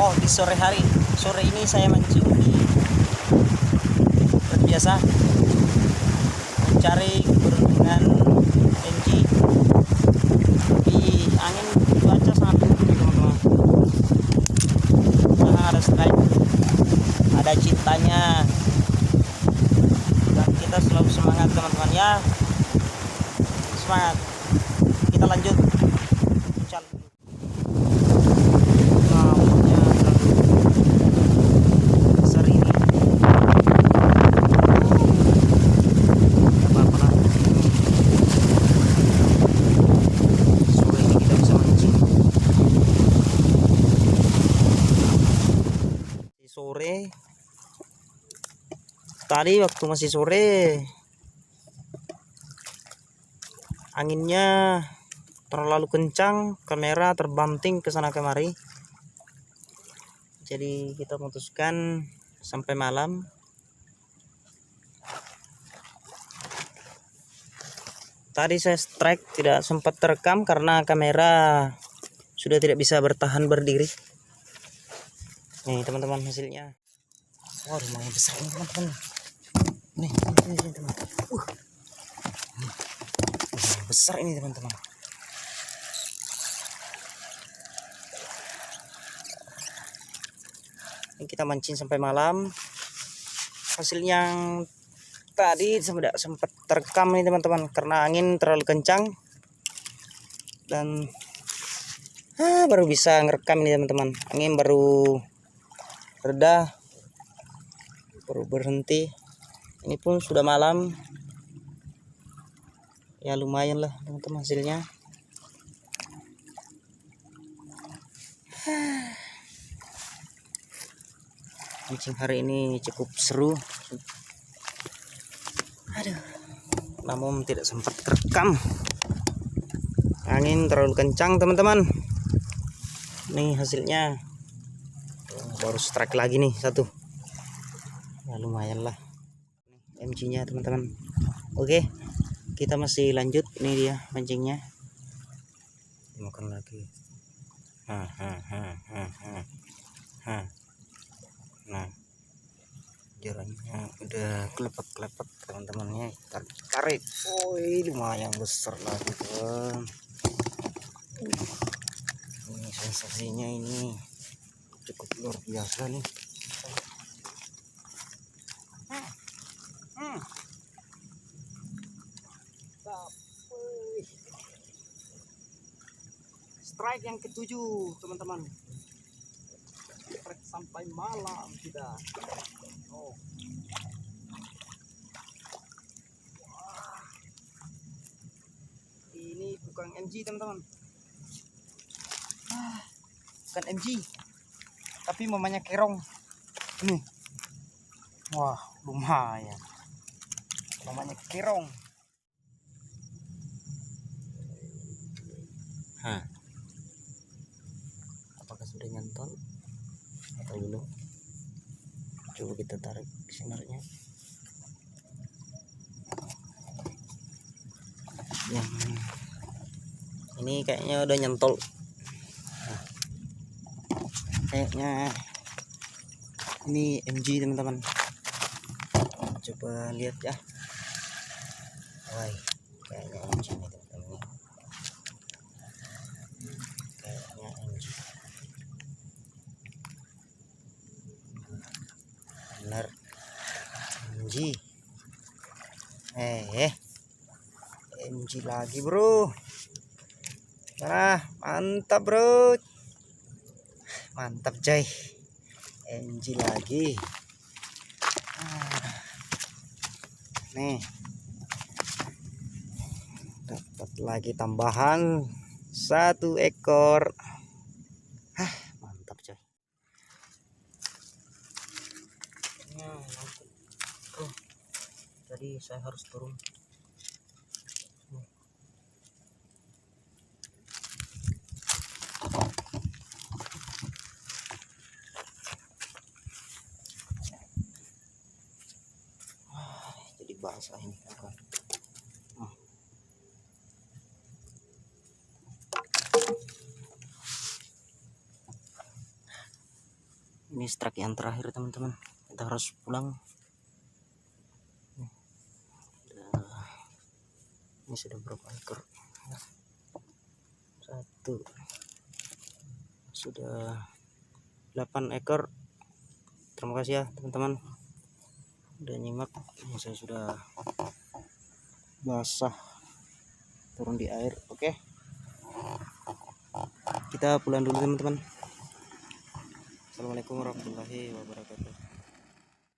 Oh, di sore hari. Sore ini saya mancing di biasa mencari keberuntungan NG. Di angin cuaca sangat buruk teman-teman. Karena ada strike, ada cintanya, dan kita selalu semangat teman-teman ya. Semangat. Kita lanjut. Sore tadi waktu masih sore anginnya terlalu kencang, kamera terbanting ke sana kemari, jadi kita memutuskan sampai malam. Tadi saya strike tidak sempat terekam karena kamera sudah tidak bisa bertahan berdiri. Nih teman-teman hasilnya. Wah, lumayan besar ini teman-teman. Nih, ini teman. Nih, besar ini teman-teman. Ini kita mancing sampai malam. Hasil yang tadi tidak sempat terekam nih teman-teman karena angin terlalu kencang. Dan baru bisa ngerekam ini teman-teman. Angin baru reda, baru berhenti. Ini pun sudah malam ya, lumayan lah teman-teman hasilnya. Mancing hari ini cukup seru. Aduh, namun tidak sempat terekam, angin terlalu kencang teman-teman. Nih hasilnya. Baru strike lagi nih satu ya, lumayan lah MG nya teman-teman. Oke, kita masih lanjut. Ini dia mancingnya, makan lagi. Nah, jarannya udah kelepek-kelepek teman-temannya, tarik. Oh, lumayan besar lagi kan. Ini sensasinya ini cukup luar biasa nih. Strike yang ke-7 teman-teman. Strike sampai malam kita. Oh. Wah. Ini bukan MG teman-teman. Bukan MG, tapi mamanya kerong. Nih. Wah, lumayan. Mamanya kerong. Apakah sudah nyantol atau belum? Coba kita tarik sinarnya. Yang ini kayaknya udah nyantol. Kayaknya ini MG teman-teman. Coba lihat ya. Wah, kayaknya MG nih teman-teman. Kayaknya MG. Bener MG. MG lagi bro. Mantap bro. Mantap coy. MG lagi. Nih, dapat lagi tambahan 1 ekor. Mantap coy. Tadi saya harus turun. Jadi basah ini kan. Ini strike yang terakhir teman-teman, kita harus pulang. Ini sudah berapa ekor? Satu, sudah 8 ekor. Terima kasih ya teman-teman udah nyimak. Ini saya sudah basah turun di air. Oke, kita pulang dulu teman-teman. Assalamualaikum warahmatullahi wabarakatuh.